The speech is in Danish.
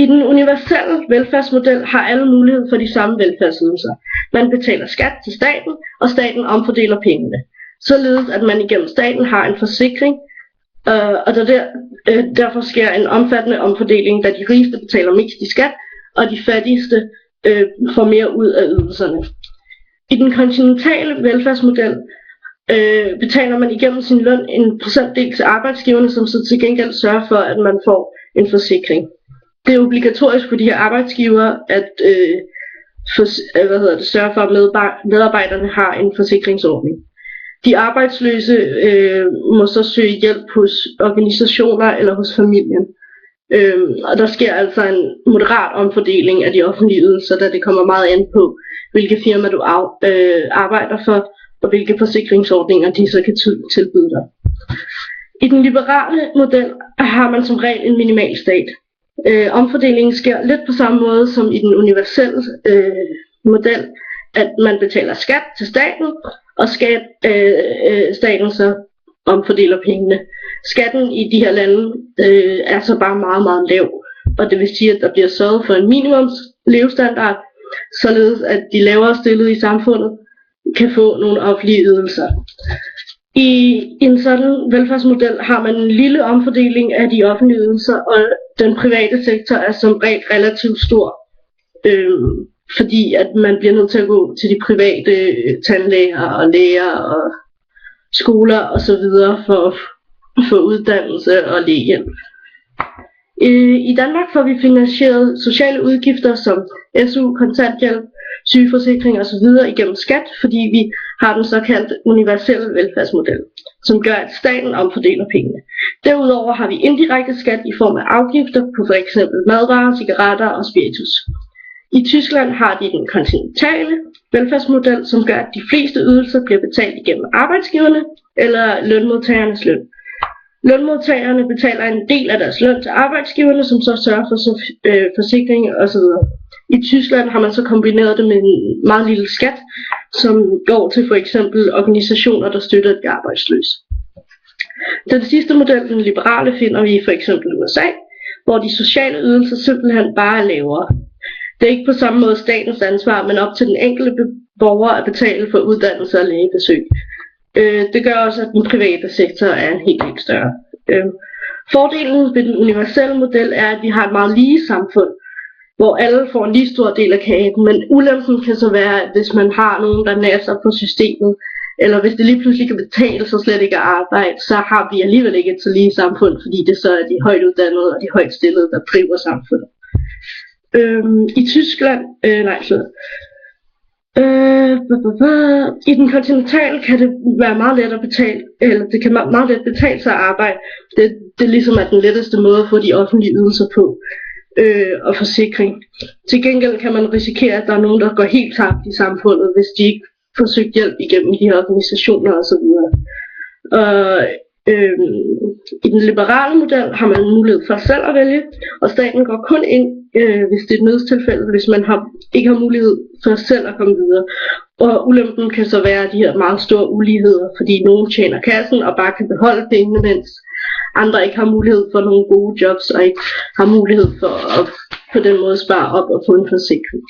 I den universelle velfærdsmodel har alle mulighed for de samme velfærdsydelser. Man betaler skat til staten, og staten omfordeler pengene. Således at man igennem staten har en forsikring, og derfor sker en omfattende omfordeling, da de rigeste betaler mest i skat, og de fattigste får mere ud af ydelserne. I den kontinentale velfærdsmodel betaler man igennem sin løn en procentdel til arbejdsgiverne, som så til gengæld sørger for, at man får en forsikring. Det er obligatorisk for de her arbejdsgivere at sørge for, at medarbejderne har en forsikringsordning. De arbejdsløse må så søge hjælp hos organisationer eller hos familien. Og der sker altså en moderat omfordeling af de offentlige ydelser, da det kommer meget an på, hvilke firma du arbejder for, og hvilke forsikringsordninger de så kan tilbyde dig. I den liberale model har man som regel en minimalstat. Omfordelingen sker lidt på samme måde som i den universelle model, at man betaler skat til staten, og staten så omfordeler pengene. Skatten i de her lande er så bare meget, meget lav, og det vil sige, at der bliver sørget for en minimums levestandard, således at de lavere stillede i samfundet kan få nogle offentlige ydelser. I en sådan velfærdsmodel har man en lille omfordeling af de offentlige ydelser, og den private sektor er som regel relativt stor, fordi at man bliver nødt til at gå til de private tandlæger og læger og skoler osv. for at få uddannelse og lægehjælp. I Danmark får vi finansieret sociale udgifter som SU, kontanthjælp, sygeforsikring osv. igennem skat, fordi vi har den såkaldte universelle velfærdsmodel, som gør, at staten omfordeler pengene. Derudover har vi indirekte skat i form af afgifter på f.eks. madvarer, cigaretter og spiritus. I Tyskland har de den kontinentale velfærdsmodel, som gør, at de fleste ydelser bliver betalt igennem arbejdsgiverne eller lønmodtagernes løn. Lønmodtagerne betaler en del af deres løn til arbejdsgiverne, som så sørger for forsikring osv. I Tyskland har man så kombineret det med en meget lille skat, som går til for eksempel organisationer, der støtter de arbejdsløse. Den sidste model, den liberale, finder vi i for eksempel USA, hvor de sociale ydelser simpelthen bare er lavere. Det er ikke på samme måde statens ansvar, men op til den enkelte borger at betale for uddannelse og lægebesøg. Det gør også, at den private sektor er en helt større. Fordelen ved den universelle model er, at vi har et meget lige samfund, hvor alle får en lige stor del af kagen, men ulempen kan så være, at hvis man har nogen, der nasser på systemet, eller hvis det lige pludselig kan betale sig slet ikke at arbejde, så har vi alligevel ikke et så lige samfund, fordi det så er de højt uddannede og de højt stillede, der driver samfundet. I Tyskland, i den kontinentale kan det være meget let at betale, eller det kan meget let betale sig at arbejde. Det ligesom er den letteste måde at få de offentlige ydelser på, og forsikring. Til gengæld kan man risikere, at der er nogen, der går helt tabt i samfundet, hvis de ikke får søgt hjælp igennem de her organisationer osv. I den liberale model har man mulighed for selv at vælge, og staten går kun ind, hvis det er et nødstilfælde, hvis man ikke har mulighed for selv at komme videre. Og ulempen kan så være de her meget store uligheder, fordi nogen tjener kassen og bare kan beholde pengene, mens andre ikke har mulighed for nogle gode jobs og ikke har mulighed for at på den måde spare op og få en forsikring.